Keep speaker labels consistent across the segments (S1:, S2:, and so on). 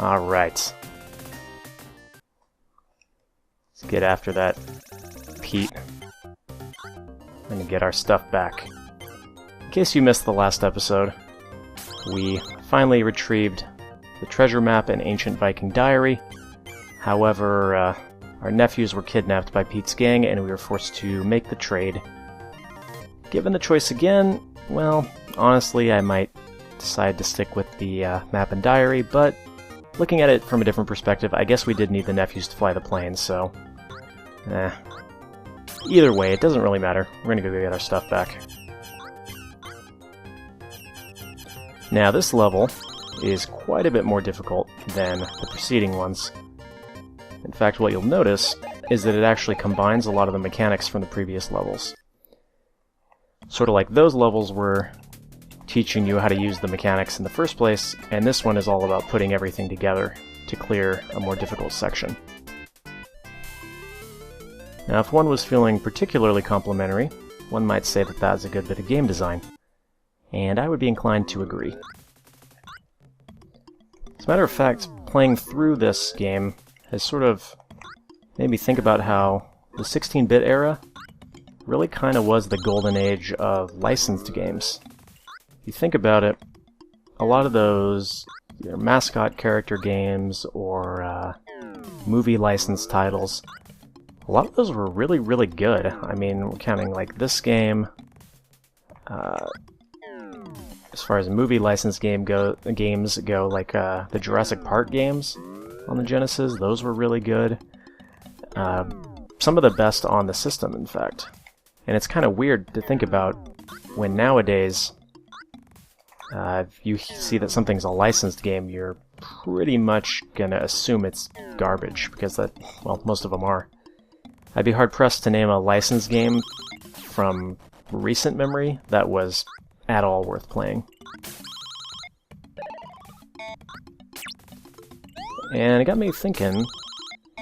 S1: Alright. Let's get after that Pete. And get our stuff back. In case you missed the last episode, we finally retrieved the treasure map and ancient Viking diary. However, our nephews were kidnapped by Pete's gang and we were forced to make the trade. Given the choice again, well, honestly, I might decide to stick with the map and diary, but looking at it from a different perspective, I guess we did need the nephews to fly the plane, so... Either way, it doesn't really matter. We're gonna go get our stuff back. Now, this level is quite a bit more difficult than the preceding ones. In fact, what you'll notice is that it actually combines a lot of the mechanics from the previous levels. Sort of like those levels were teaching you how to use the mechanics in the first place, and this one is all about putting everything together to clear a more difficult section. Now, if one was feeling particularly complimentary, one might say that that's a good bit of game design. And I would be inclined to agree. As a matter of fact, playing through this game has sort of made me think about how the 16-bit era really kind of was the golden age of licensed games. If you think about it, a lot of those mascot character games or movie licensed titles, a lot of those were really, really good. I mean, we're counting like this game. As far as movie license games go, like the Jurassic Park games on the Genesis, those were really good. Some of the best on the system, in fact. And it's kind of weird to think about when nowadays, if you see that something's a licensed game, you're pretty much gonna assume it's garbage, because that, well, most of them are. I'd be hard-pressed to name a licensed game from recent memory that was at all worth playing. And it got me thinking,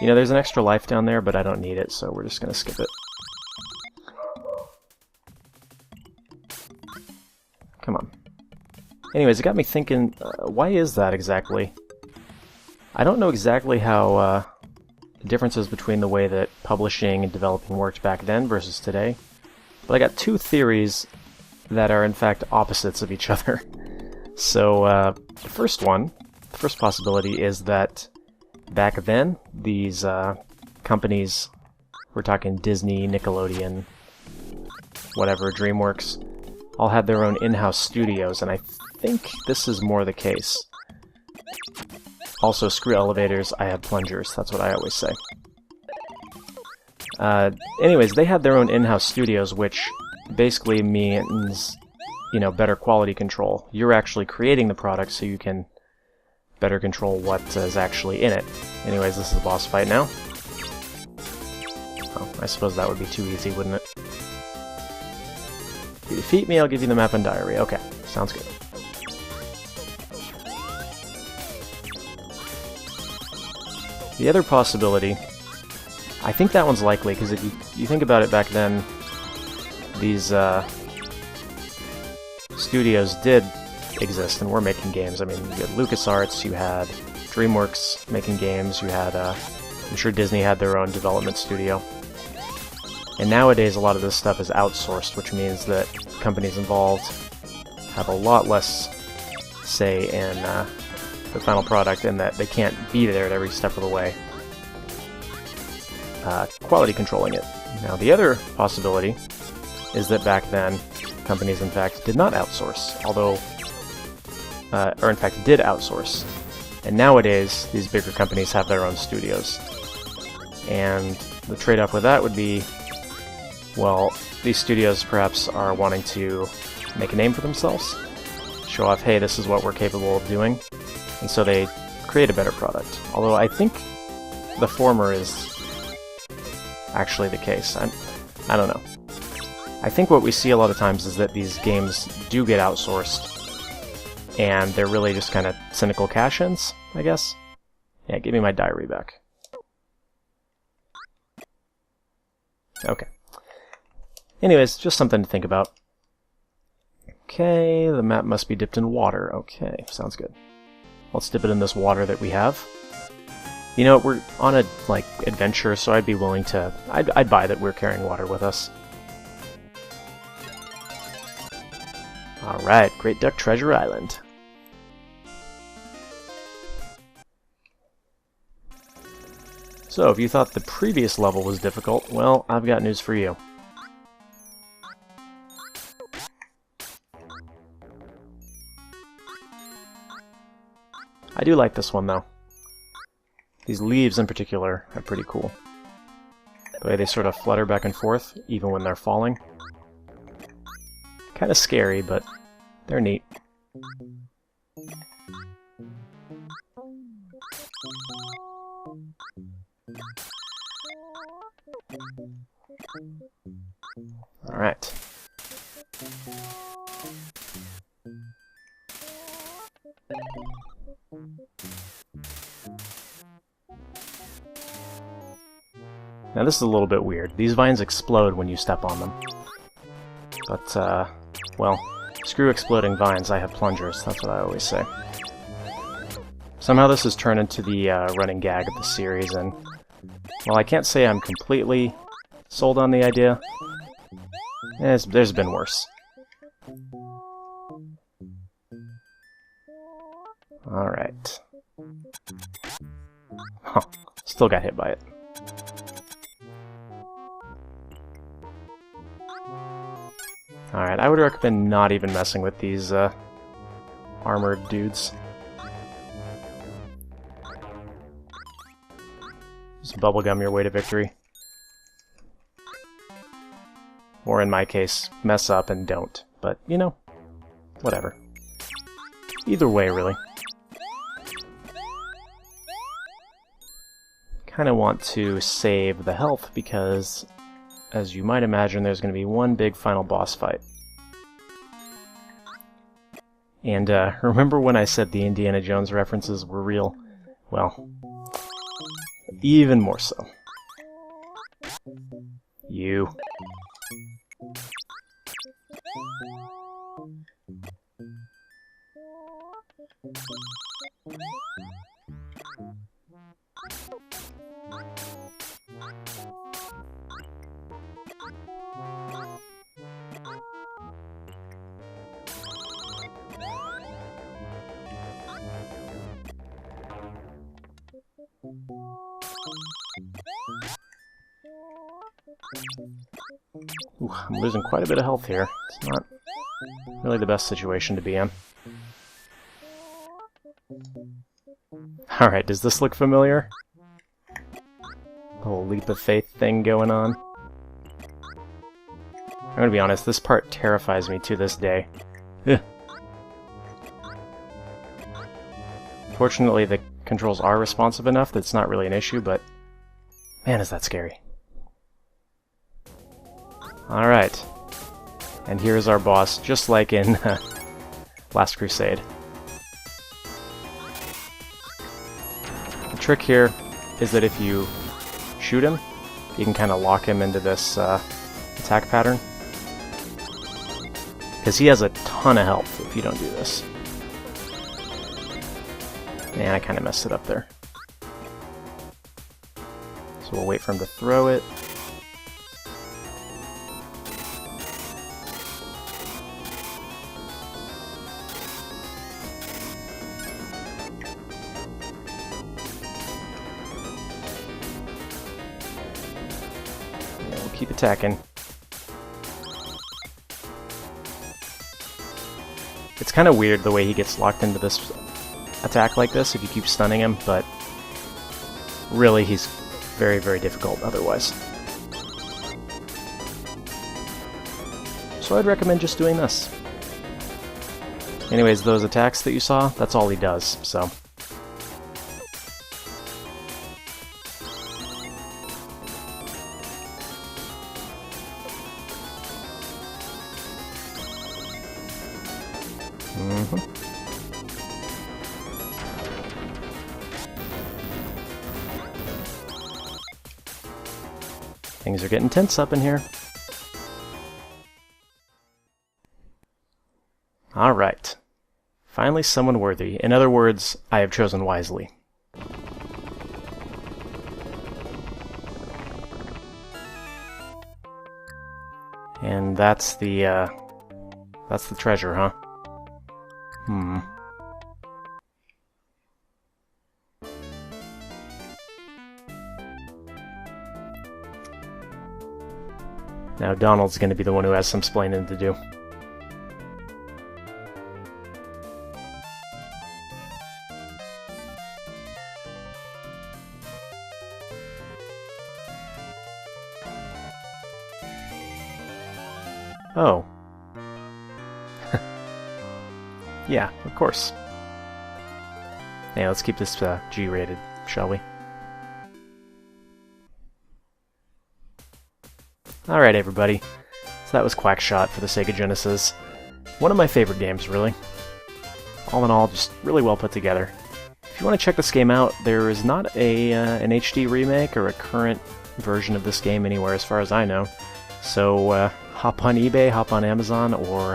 S1: you know, there's an extra life down there, but I don't need it, so we're just gonna skip it. Come on. Anyways, it got me thinking, why is that exactly? I don't know exactly how the differences between the way that publishing and developing worked back then versus today, but I got two theories that are in fact opposites of each other. So the first possibility is that back then these companies, we're talking Disney, Nickelodeon, whatever, DreamWorks, all had their own in-house studios, and I think this is more the case. Also, screw elevators, I have plungers, that's what I always say. Anyways, they had their own in-house studios, which basically means, you know, better quality control. You're actually creating the product so you can better control what is actually in it. Anyways, this is a boss fight now. Oh, I suppose that would be too easy, wouldn't it? If you defeat me, I'll give you the map and diary. Okay, sounds good. The other possibility, I think that one's likely, because if you think about it back then, these studios did exist and were making games. I mean, you had LucasArts, you had DreamWorks making games, you had, I'm sure Disney had their own development studio. And nowadays a lot of this stuff is outsourced, which means that companies involved have a lot less say in the final product, and that they can't be there at every step of the way, quality controlling it. Now, the other possibility is that back then, companies in fact did not outsource, although, or in fact did outsource. And nowadays, these bigger companies have their own studios. And the trade-off with that would be, well, these studios perhaps are wanting to make a name for themselves, show off, hey, this is what we're capable of doing, and so they create a better product. Although I think the former is actually the case. I don't know. I think what we see a lot of times is that these games do get outsourced, and they're really just kind of cynical cash-ins, I guess. Yeah, give me my diary back. Okay. Anyways, just something to think about. Okay, the map must be dipped in water. Okay, sounds good. Let's dip it in this water that we have. You know, we're on a, like, adventure, so I'd be willing to... I'd buy that we're carrying water with us. Alright, Great Duck Treasure Island. So, if you thought the previous level was difficult, well, I've got news for you. I do like this one, though. These leaves, in particular, are pretty cool. The way they sort of flutter back and forth, even when they're falling. Kind of scary, but they're neat. Alright. Now this is a little bit weird. These vines explode when you step on them. But, well, screw exploding vines, I have plungers, that's what I always say. Somehow this has turned into the running gag of the series, and while I can't say I'm completely sold on the idea, there's been worse. Alright. Huh. Still got hit by it. Alright, I would recommend not even messing with these armored dudes. Just bubblegum your way to victory. Or in my case, mess up and don't. But, you know, whatever. Either way, really. Kinda want to save the health because, as you might imagine, there's going to be one big final boss fight. And remember when I said the Indiana Jones references were real? Well, even more so. You. Ooh, I'm losing quite a bit of health here. It's not really the best situation to be in. Alright, does this look familiar? The whole leap of faith thing going on. I'm gonna be honest, this part terrifies me to this day. Ugh. Fortunately, the controls are responsive enough that it's not really an issue, but man, is that scary. Alright. And here's our boss, just like in Last Crusade. The trick here is that if you shoot him, you can kind of lock him into this attack pattern. Because he has a ton of health if you don't do this. Man, I kind of messed it up there. So we'll wait for him to throw it. Yeah, we'll keep attacking. It's kind of weird the way he gets locked into this attack like this if you keep stunning him, but really he's very, very difficult otherwise. So I'd recommend just doing this. Anyways, those attacks that you saw, that's all he does, so. Things are getting tense up in here. Alright. Finally someone worthy. In other words, I have chosen wisely. And that's the treasure, huh? Now Donald's going to be the one who has some splaining to do. Oh. Yeah, of course. Yeah, let's keep this G-rated, shall we? Alright, everybody. So that was QuackShot for the Sega Genesis. One of my favorite games, really. All in all, just really well put together. If you want to check this game out, there is not an HD remake or a current version of this game anywhere as far as I know. So hop on eBay, hop on Amazon, or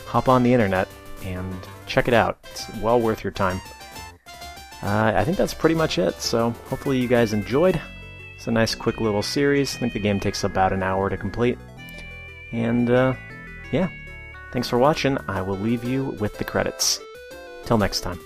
S1: hop on the internet and check it out. It's well worth your time. I think that's pretty much it, so hopefully you guys enjoyed. It's a nice quick little series. I think the game takes about an hour to complete. And yeah, thanks for watching. I will leave you with the credits. Till next time.